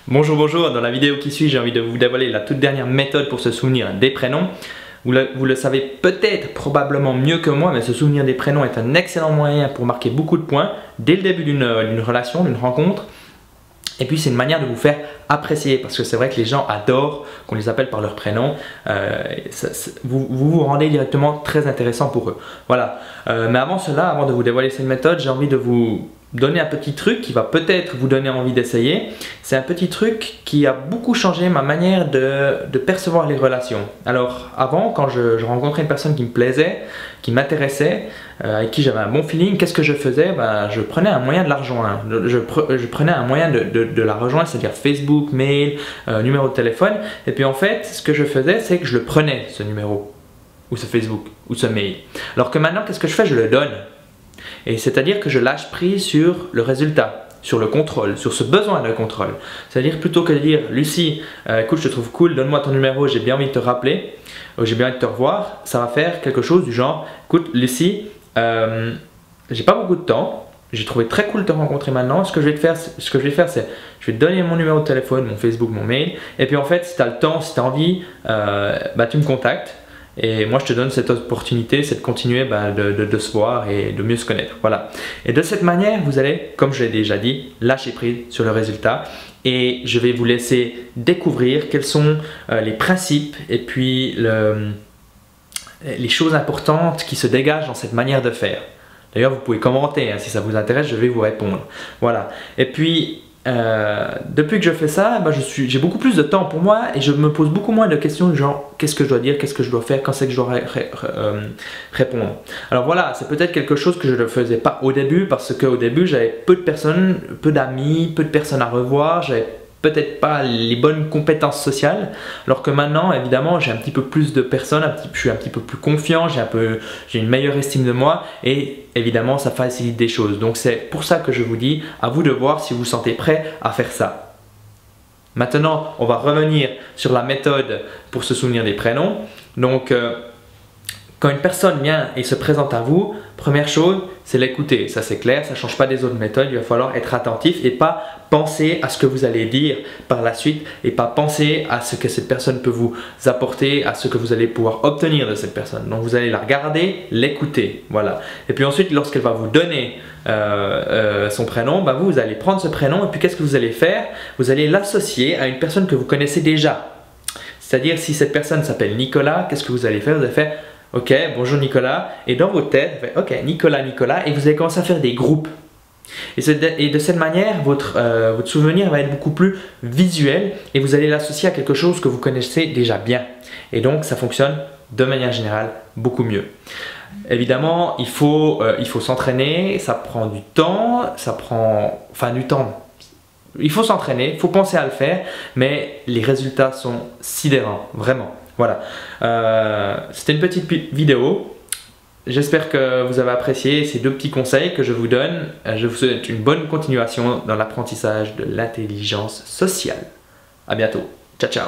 Bonjour, bonjour, dans la vidéo qui suit, j'ai envie de vous dévoiler la toute dernière méthode pour se souvenir des prénoms. Vous le savez peut-être probablement mieux que moi, mais se souvenir des prénoms est un excellent moyen pour marquer beaucoup de points dès le début d'une relation, d'une rencontre. Et puis c'est une manière de vous faire apprécier, parce que c'est vrai que les gens adorent qu'on les appelle par leur prénom. Vous rendez directement très intéressant pour eux. Voilà. Mais avant cela, avant de vous dévoiler cette méthode, j'ai envie de vous donner un petit truc qui va peut-être vous donner envie d'essayer. C'est un petit truc qui a beaucoup changé ma manière de percevoir les relations. Alors avant, quand je rencontrais une personne qui me plaisait, qui m'intéressait, avec qui j'avais un bon feeling, qu'est-ce que je faisais? Je prenais un moyen de la rejoindre. Je prenais un moyen de la rejoindre, c'est-à-dire Facebook, mail, numéro de téléphone. Et puis en fait, ce que je faisais, c'est que je le prenais, ce numéro, ou ce Facebook, ou ce mail. Alors que maintenant, qu'est-ce que je fais? Je le donne. Et c'est-à-dire que je lâche prise sur le résultat, sur le contrôle, sur ce besoin de contrôle. C'est-à-dire plutôt que de dire « Lucie, écoute, je te trouve cool, donne-moi ton numéro, j'ai bien envie de te rappeler, j'ai bien envie de te revoir », ça va faire quelque chose du genre « Écoute, Lucie, j'ai pas beaucoup de temps, j'ai trouvé très cool de te rencontrer maintenant, ce que je vais faire, c'est je vais te donner mon numéro de téléphone, mon Facebook, mon mail, et puis en fait, si tu as le temps, si tu as envie, tu me contactes. Et moi je te donne cette opportunité, c'est de continuer de se voir et de mieux se connaître. Voilà. Et de cette manière, vous allez, comme je l'ai déjà dit, lâcher prise sur le résultat. Et je vais vous laisser découvrir quels sont les principes et puis les choses importantes qui se dégagent dans cette manière de faire. D'ailleurs, vous pouvez commenter, hein, si ça vous intéresse, je vais vous répondre. Voilà. Et puis, depuis que je fais ça, j'ai beaucoup plus de temps pour moi et je me pose beaucoup moins de questions du genre qu'est-ce que je dois dire, qu'est-ce que je dois faire, quand c'est que je dois répondre. Alors voilà, c'est peut-être quelque chose que je ne faisais pas au début, parce qu'au début j'avais peu de personnes, peu d'amis, peu de personnes à revoir, j'avais peut-être pas les bonnes compétences sociales, alors que maintenant évidemment j'ai un petit peu plus de personnes, je suis un petit peu plus confiant, j'ai une meilleure estime de moi et évidemment ça facilite des choses. Donc c'est pour ça que je vous dis, à vous de voir si vous vous sentez prêt à faire ça. Maintenant on va revenir sur la méthode pour se souvenir des prénoms. Donc quand une personne vient et se présente à vous, première chose, c'est l'écouter. Ça c'est clair, ça ne change pas des autres méthodes. Il va falloir être attentif et pas penser à ce que vous allez dire par la suite et pas penser à ce que cette personne peut vous apporter, à ce que vous allez pouvoir obtenir de cette personne. Donc vous allez la regarder, l'écouter. Voilà. Et puis ensuite, lorsqu'elle va vous donner son prénom, vous allez prendre ce prénom et puis qu'est-ce que vous allez faire? Vous allez l'associer à une personne que vous connaissez déjà. C'est-à-dire si cette personne s'appelle Nicolas, qu'est-ce que vous allez faire? Vous allez faire ok, bonjour Nicolas, et dans votre tête, vous faites ok, Nicolas, et vous allez commencer à faire des groupes. Et de cette manière, votre souvenir va être beaucoup plus visuel et vous allez l'associer à quelque chose que vous connaissez déjà bien. Et donc, ça fonctionne de manière générale beaucoup mieux. Évidemment, il faut s'entraîner, ça prend du temps, il faut s'entraîner, il faut penser à le faire, mais les résultats sont sidérants, vraiment. Voilà, c'était une petite vidéo. J'espère que vous avez apprécié ces deux petits conseils que je vous donne. Je vous souhaite une bonne continuation dans l'apprentissage de l'intelligence sociale. À bientôt. Ciao, ciao.